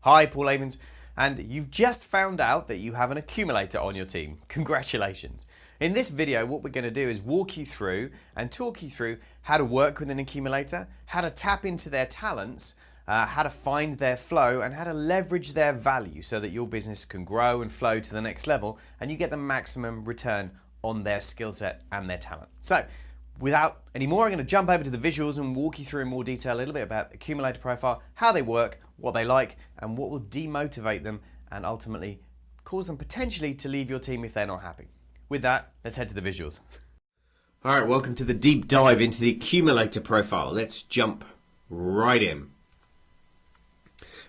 Hi, Paul Avens, and you've just found out that you have an accumulator on your team. Congratulations. In this video, what we're going to do is walk you through and talk you through how to work with an accumulator, how to tap into their talents, how to find their flow, and how to leverage their value so that your business can grow and flow to the next level and you get the maximum return on their skill set and their talent. So, without any more, I'm going to jump over to the visuals and walk you through in more detail a little bit about accumulator profile, how they work, what they like, and what will demotivate them and ultimately cause them potentially to leave your team if they're not happy. With that, let's head to the visuals. All right, welcome to the deep dive into the accumulator profile. Let's jump right in.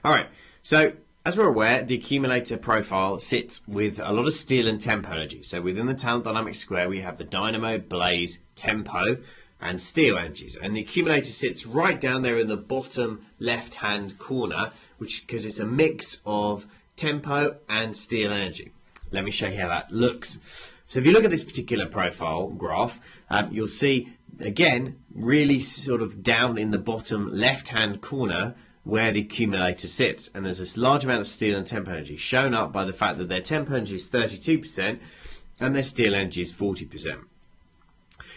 All right, so as we're aware, the accumulator profile sits with a lot of steel and tempo energy. So within the talent dynamic square, we have the dynamo, blaze, tempo, and steel energies. And the accumulator sits right down there in the bottom left-hand corner, because it's a mix of tempo and steel energy. Let me show you how that looks. So if you look at this particular profile graph, you'll see, again, really sort of down in the bottom left-hand corner, where the accumulator sits, and there's this large amount of steel and tempo energy shown up by the fact that their tempo energy is 32% and their steel energy is 40%.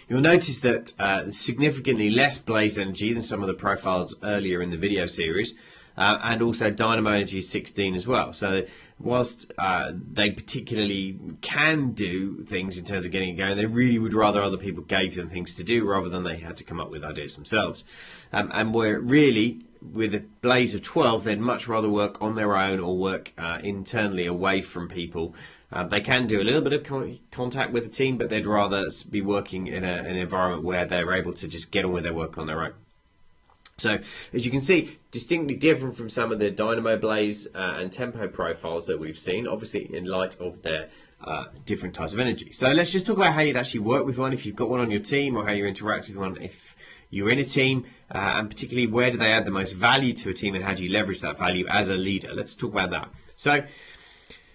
You'll notice that significantly less blaze energy than some of the profiles earlier in the video series, and also dynamo energy is 16 as well. So whilst they particularly can do things in terms of getting it going, they really would rather other people gave them things to do rather than they had to come up with ideas themselves. And we're really, with a blaze of 12, they'd much rather work on their own or work internally away from people. They can do a little bit of contact with the team, but they'd rather be working in an environment where they're able to just get on with their work on their own. So, as you can see, distinctly different from some of the dynamo, blaze and tempo profiles that we've seen, obviously in light of their different types of energy. So let's just talk about how you'd actually work with one if you've got one on your team, or how you interact with one if you're in a team, and particularly where do they add the most value to a team and how do you leverage that value as a leader. Let's talk about that. So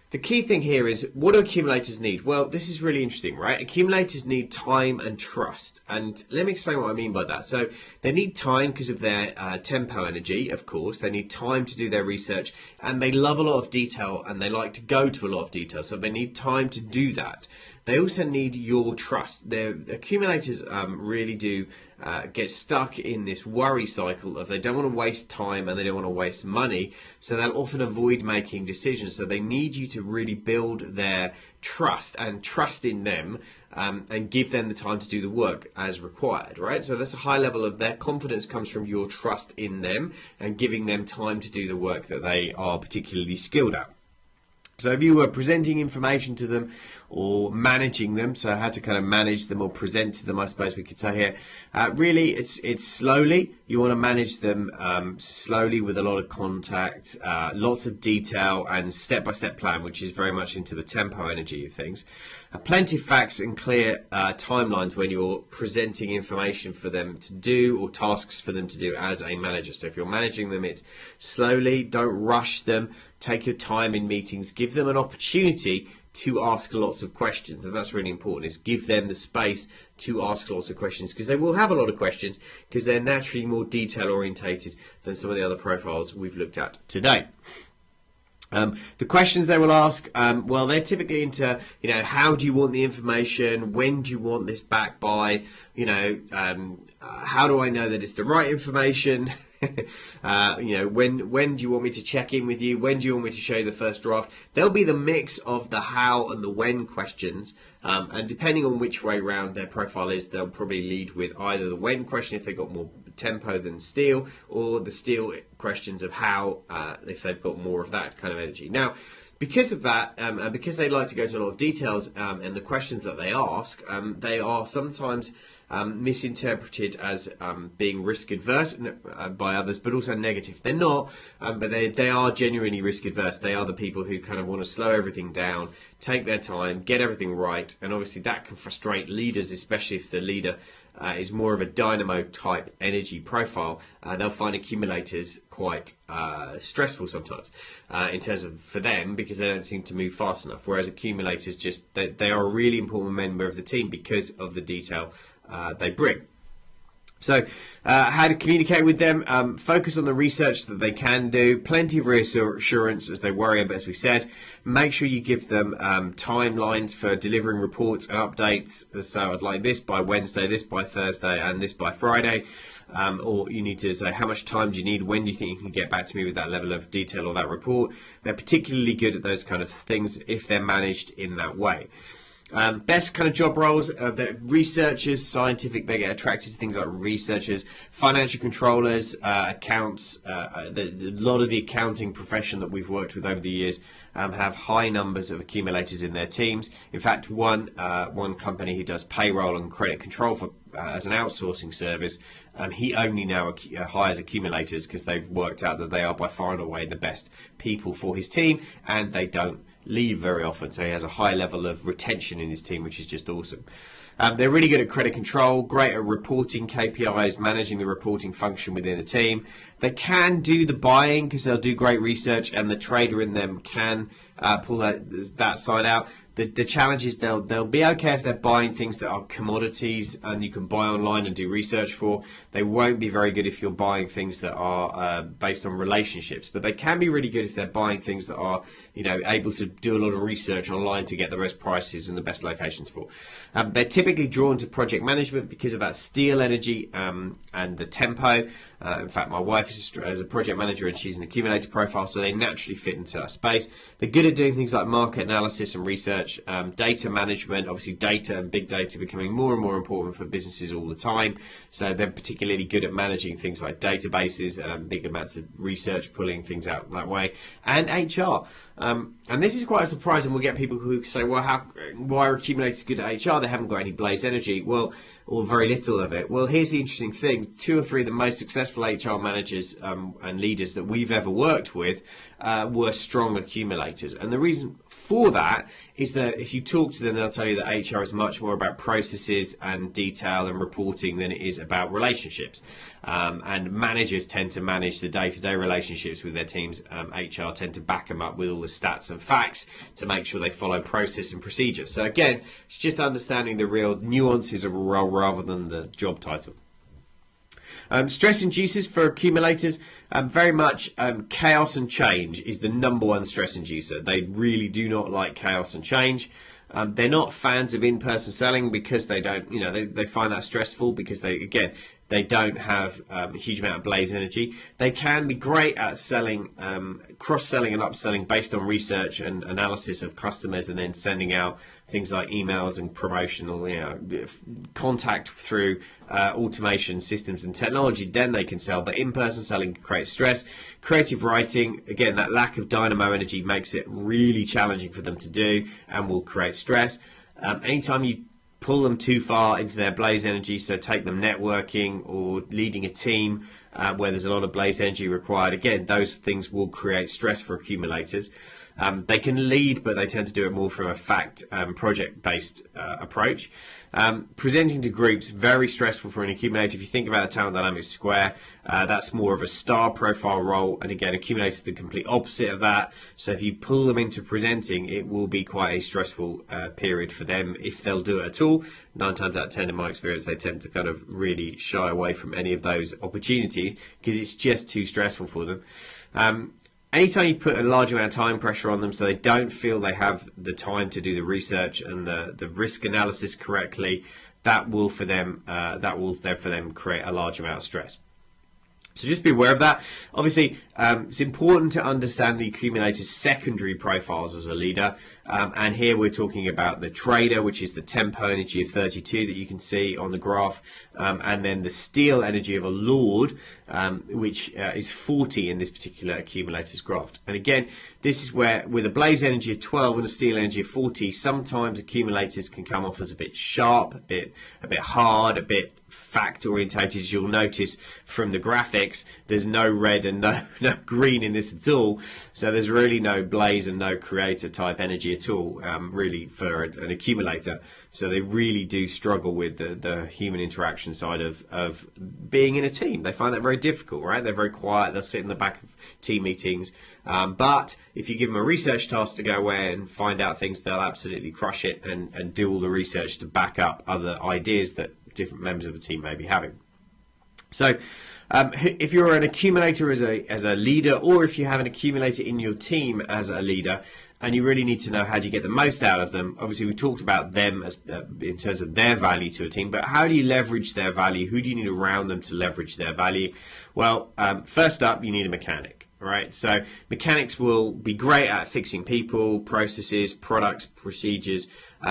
the key thing here is, what do accumulators need? Well, this is really interesting, right? Accumulators need time and trust. And let me explain what I mean by that. So they need time because of their tempo energy, of course. They need time to do their research, and they love a lot of detail and they like to go to a lot of detail. So they need time to do that. They also need your trust. Their accumulators really do get stuck in this worry cycle of they don't want to waste time and they don't want to waste money, so they'll often avoid making decisions. So they need you to really build their trust and trust in them, and give them the time to do the work as required, right? So that's a high level of their confidence comes from your trust in them and giving them time to do the work that they are particularly skilled at. So if you were presenting information to them or managing them, so how to kind of manage them or present to them, I suppose we could say here, really it's slowly. You want to manage them slowly with a lot of contact, lots of detail and step-by-step plan, which is very much into the tempo energy of things. Plenty of facts and clear timelines when you're presenting information for them to do or tasks for them to do as a manager. So if you're managing them, it's slowly, don't rush them. Take your time in meetings, give them an opportunity to ask lots of questions, and that's really important, is give them the space to ask lots of questions, because they will have a lot of questions because they're naturally more detail orientated than some of the other profiles we've looked at today. The questions they will ask, well, they're typically into, how do you want the information? When do you want this back by? How do I know that it's the right information? When do you want me to check in with you? When do you want me to show you the first draft? There'll be the mix of the how and the when questions, and depending on which way round their profile is, they'll probably lead with either the when question if they've got more tempo than steel, or the steel questions of how if they've got more of that kind of energy. Now, because of that, and because they like to go to a lot of details in the questions that they ask, they are sometimes misinterpreted as being risk adverse by others, but also negative. They're not, but they are genuinely risk adverse. They are the people who kind of want to slow everything down, take their time, get everything right, and obviously that can frustrate leaders, especially if the leader is more of a dynamo type energy profile. They'll find accumulators quite stressful sometimes in terms of for them, because they don't seem to move fast enough, whereas accumulators they are a really important member of the team because of the detail they bring. So how to communicate with them, focus on the research that they can do, plenty of reassurance as they worry about, as we said. Make sure you give them timelines for delivering reports and updates. So I'd like this by Wednesday, this by Thursday, and this by Friday. Or you need to say, how much time do you need? When do you think you can get back to me with that level of detail or that report? They're particularly good at those kind of things if they're managed in that way. Best kind of job roles, the researchers, scientific, they get attracted to things like researchers, financial controllers, accounts. A lot of the accounting profession that we've worked with over the years have high numbers of accumulators in their teams. In fact, one company who does payroll and credit control for as an outsourcing service, he only now hires accumulators because they've worked out that they are by far and away the best people for his team, and they don't leave very often, so he has a high level of retention in his team, which is just awesome. They're really good at credit control, great at reporting KPIs, managing the reporting function within a team. They can do the buying because they'll do great research, and the trader in them can pull that side out. The challenge is they'll be okay if they're buying things that are commodities and you can buy online and do research for. They won't be very good if you're buying things that are based on relationships, but they can be really good if they're buying things that are, able to do a lot of research online to get the best prices and the best locations for. They're typically drawn to project management because of that steal energy and the tempo. In fact, my wife is a project manager and she's an accumulator profile, so they naturally fit into that space. They're good at doing things like market analysis and research, data management. Obviously, data and big data becoming more and more important for businesses all the time. So they're particularly good at managing things like databases, big amounts of research, pulling things out that way, and HR. And this is quite surprising. We'll get people who say, well, why are accumulators good at HR? They haven't got any blaze energy. Well, or very little of it. Well, here's the interesting thing. 2 or 3 of the most successful HR managers and leaders that we've ever worked with were strong accumulators. And the reason for that is that if you talk to them, they'll tell you that HR is much more about processes and detail and reporting than it is about relationships. And managers tend to manage the day-to-day relationships with their teams. HR tend to back them up with all the stats and facts to make sure they follow process and procedure. So again, it's just understanding the real nuances of a role rather than the job title. Stress inducers for accumulators, very much chaos and change is the #1 stress inducer. They really do not like chaos and change. They're not fans of in-person selling because they don't, they find that stressful because they don't have a huge amount of blaze energy. They can be great at selling, cross-selling and upselling based on research and analysis of customers, and then sending out things like emails and promotional, contact through automation systems and technology. Then they can sell, but in-person selling creates stress. Creative writing, again, that lack of dynamo energy makes it really challenging for them to do and will create stress. Anytime you pull them too far into their blaze energy, so take them networking or leading a team where there's a lot of blaze energy required, again, those things will create stress for accumulators. They can lead, but they tend to do it more from a fact project-based approach. Presenting to groups, very stressful for an accumulator. If you think about the talent dynamics square, that's more of a star profile role, and again, accumulators are the complete opposite of that. So if you pull them into presenting, it will be quite a stressful period for them if they'll do it at all. 9 times out of 10 in my experience, they tend to kind of really shy away from any of those opportunities because it's just too stressful for them. Anytime you put a large amount of time pressure on them so they don't feel they have the time to do the research and the risk analysis correctly, that will for them create a large amount of stress. So just be aware of that. Obviously, it's important to understand the accumulator's secondary profiles as a leader. And here we're talking about the trader, which is the tempo energy of 32 that you can see on the graph. And then the steal energy of a lord, which is 40 in this particular accumulator's graph. And again, this is where with a blaze energy of 12 and a steal energy of 40, sometimes accumulators can come off as a bit sharp, a bit hard, a bit fact orientated. As you'll notice from the graphics, there's no red and no green in this at all, so there's really no blaze and no creator type energy at all, really, for an accumulator. So they really do struggle with the human interaction side of being in a team. They find that very difficult, right? They're very quiet, they'll sit in the back of team meetings, but if you give them a research task to go away and find out things, they'll absolutely crush it and do all the research to back up other ideas that different members of the team may be having. So if you're an accumulator as a leader, or if you have an accumulator in your team as a leader, and you really need to know how do you get the most out of them. Obviously, we talked about them as in terms of their value to a team, but how do you leverage their value? Who do you need around them to leverage their value? Well, first up, you need a mechanic. All right, so mechanics will be great at fixing people, processes, products, procedures,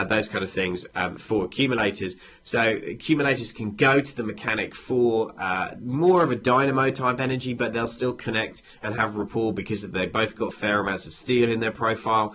those kind of things for accumulators. So accumulators can go to the mechanic for more of a dynamo type energy, but they'll still connect and have rapport because they've both got fair amounts of steel in their profile.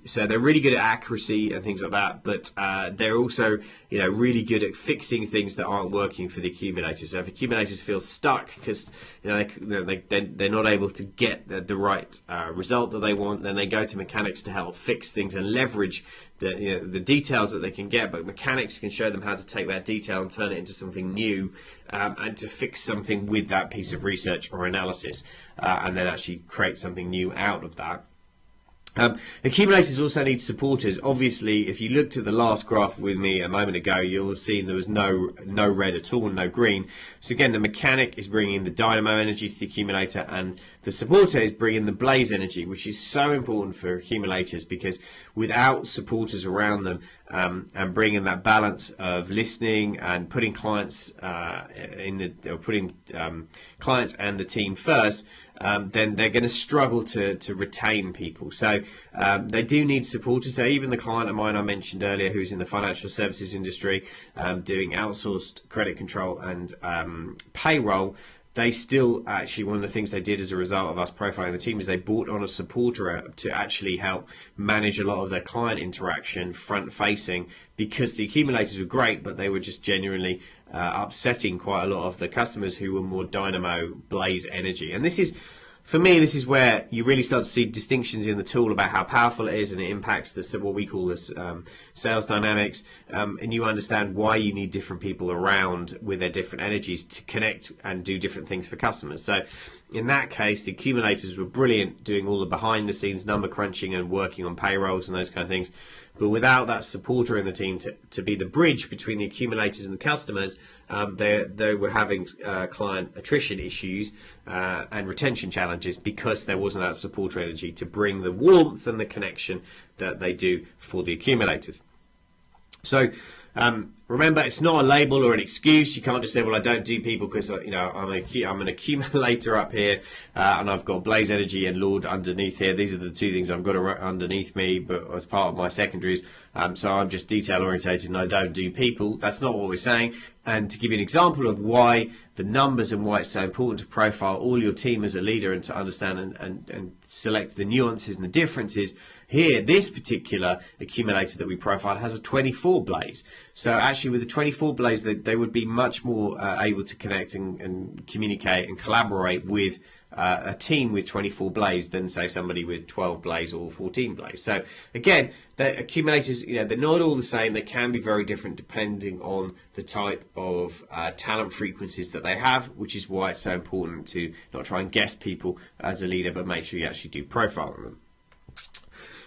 So they're really good at accuracy and things like that, but they're also, really good at fixing things that aren't working for the accumulators. So if accumulators feel stuck because they're not able to get the right result that they want, then they go to mechanics to help fix things and leverage the details that they can get. But mechanics can show them how to take that detail and turn it into something new, and to fix something with that piece of research or analysis, and then actually create something new out of that. Accumulators also need supporters. Obviously, if you looked at the last graph with me a moment ago, you'll have seen there was no red at all, no green. So again, the mechanic is bringing the dynamo energy to the accumulator, and the supporter is bringing the blaze energy, which is so important for accumulators, because without supporters around them, and bringing that balance of listening and putting clients clients and the team first, then they're going to struggle to retain people. So they do need supporters. So even the client of mine I mentioned earlier, who's in the financial services industry, doing outsourced credit control and payroll, they still actually, one of the things they did as a result of us profiling the team is they brought on a supporter to actually help manage a lot of their client interaction front facing, because the accumulators were great, but they were just genuinely upsetting quite a lot of the customers who were more dynamo blaze energy. And this is, for me, this is where you really start to see distinctions in the tool about how powerful it is, and it impacts what we call this sales dynamics, and you understand why you need different people around with their different energies to connect and do different things for customers. So in that case, the accumulators were brilliant doing all the behind the scenes number crunching and working on payrolls and those kind of things. But without that supporter in the team to be the bridge between the accumulators and the customers, they were having client attrition issues and retention challenges, because there wasn't that supporter energy to bring the warmth and the connection that they do for the accumulators. So remember, it's not a label or an excuse. You can't just say, well, I don't do people because I'm an accumulator up here, and I've got blaze energy and Lord underneath here. These are the two things I've got underneath me, but as part of my secondaries, so I'm just detail orientated and I don't do people. That's not what we're saying. And to give you an example of why the numbers and why it's so important to profile all your team as a leader and to understand and select the nuances and the differences, here, this particular accumulator that we profiled has a 24 blaze. So actually with the 24 blaze, they would be much more able to connect and communicate and collaborate with a team with 24 blaze than, say, somebody with 12 blaze or 14 blaze. So again, the accumulators, they're not all the same. They can be very different depending on the type of talent frequencies that they have, which is why it's so important to not try and guess people as a leader, but make sure you actually do profile on them.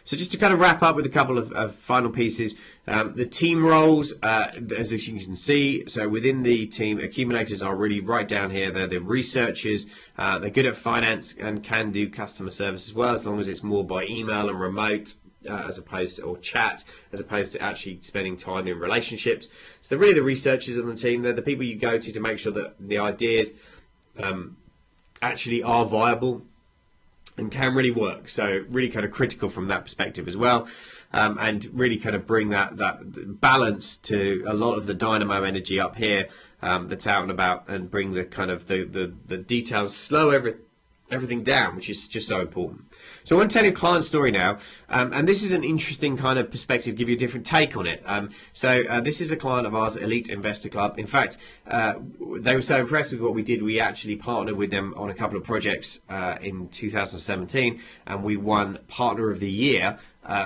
So just to kind of wrap up with a couple of final pieces, the team roles, as you can see, so within the team, accumulators are really right down here. They're the researchers. They're good at finance and can do customer service as well, as long as it's more by email and remote, or chat, as opposed to actually spending time in relationships. So they're really the researchers on the team. They're the people you go to make sure that the ideas actually are viable and can really work. So really kind of critical from that perspective as well, and really kind of bring that balance to a lot of the dynamo energy up here that's out and about, and bring the kind of the details, slow everything down, which is just so important. So I want to tell you a client story now, and this is an interesting kind of perspective, give you a different take on it. This is a client of ours, Elite Investor Club. In fact, they were so impressed with what we did, we actually partnered with them on a couple of projects in 2017, and we won Partner of the Year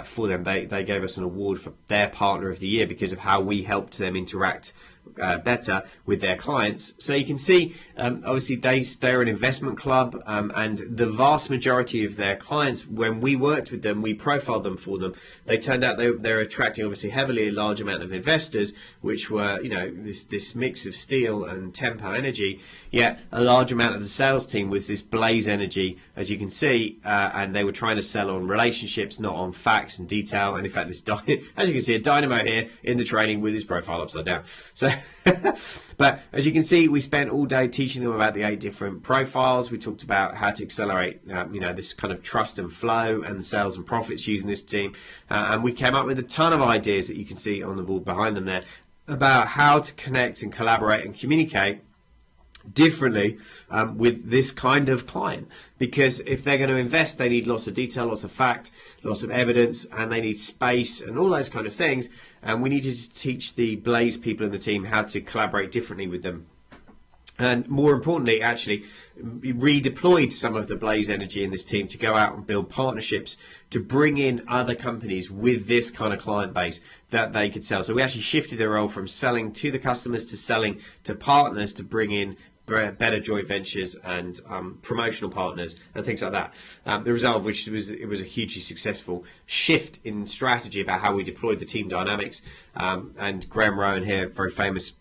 for them. They gave us an award for their Partner of the Year because of how we helped them interact better with their clients. So you can see, obviously they're an investment club, and the vast majority of their clients, when we worked with them, we profiled them for them. They turned out they're attracting obviously heavily a large amount of investors, which were, you know, this mix of steel and tempo energy. Yet a large amount of the sales team was this blaze energy, as you can see, and they were trying to sell on relationships, not on facts and detail. And in fact, as you can see, a dynamo here in the training with his profile upside down. So, but as you can see, we spent all day teaching them about the 8 different profiles. We talked about how to accelerate, you know, this kind of trust and flow and sales and profits using this team. And we came up with a ton of ideas that you can see on the board behind them there about how to connect and collaborate and communicate differently with this kind of client, because if they're going to invest, they need lots of detail, lots of fact, lots of evidence, and they need space and all those kind of things. And we needed to teach the Blaze people in the team how to collaborate differently with them. And more importantly, actually, we redeployed some of the Blaze energy in this team to go out and build partnerships to bring in other companies with this kind of client base that they could sell. So we actually shifted their role from selling to the customers to selling to partners to bring in better joint ventures and promotional partners and things like that. The result of which was a hugely successful shift in strategy about how we deployed the team dynamics. And Graham Rowan here, very famous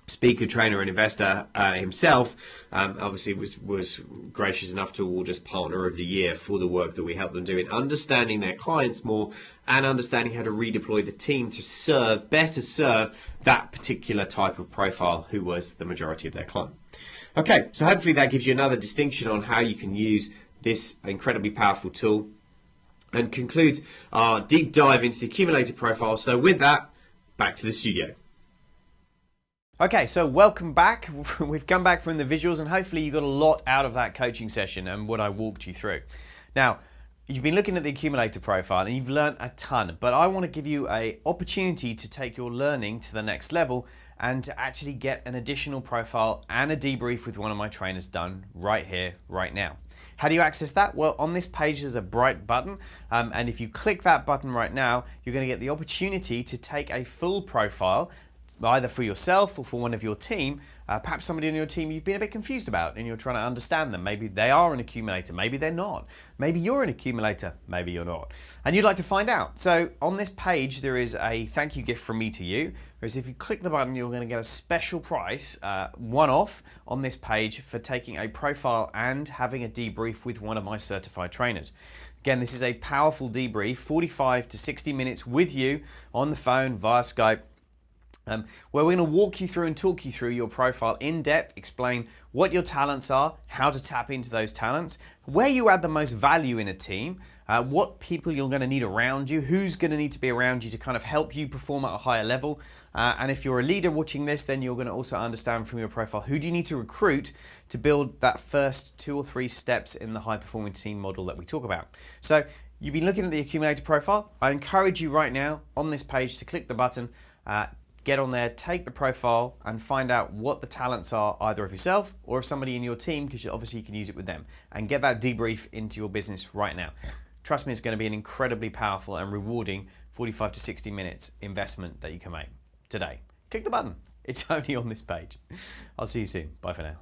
speaker, trainer and investor himself, obviously was gracious enough to award us Partner of the Year for the work that we help them do in understanding their clients more and understanding how to redeploy the team to better serve that particular type of profile who was the majority of their client. Okay, so hopefully that gives you another distinction on how you can use this incredibly powerful tool, and concludes our deep dive into the accumulator profile. So with that, back to the studio. Okay, so welcome back. We've come back from the visuals and hopefully you got a lot out of that coaching session and what I walked you through. Now, you've been looking at the accumulator profile and you've learned a ton, but I want to give you an opportunity to take your learning to the next level and to actually get an additional profile and a debrief with one of my trainers done right here, right now. How do you access that? Well, on this page there's a bright button, and if you click that button right now, you're going to get the opportunity to take a full profile either for yourself or for one of your team, perhaps somebody on your team you've been a bit confused about and you're trying to understand them. Maybe they are an accumulator, maybe they're not. Maybe you're an accumulator, maybe you're not. And you'd like to find out. So on this page there is a thank you gift from me to you. Whereas if you click the button, you're going to get a special price, one-off on this page for taking a profile and having a debrief with one of my certified trainers. Again, this is a powerful debrief, 45 to 60 minutes with you on the phone via Skype, where we're going to walk you through and talk you through your profile in depth, explain what your talents are, how to tap into those talents, where you add the most value in a team, what people you're going to need around you, who's going to need to be around you to kind of help you perform at a higher level. And if you're a leader watching this, then you're going to also understand from your profile who do you need to recruit to build that first 2 or 3 steps in the high performing team model that we talk about. So you've been looking at the accumulator profile. I encourage you right now on this page to click the button, get on there, take the profile and find out what the talents are either of yourself or of somebody in your team, because obviously you can use it with them, and get that debrief into your business right now. Trust me, it's going to be an incredibly powerful and rewarding 45 to 60 minutes investment that you can make today. Click the button. It's only on this page. I'll see you soon. Bye for now.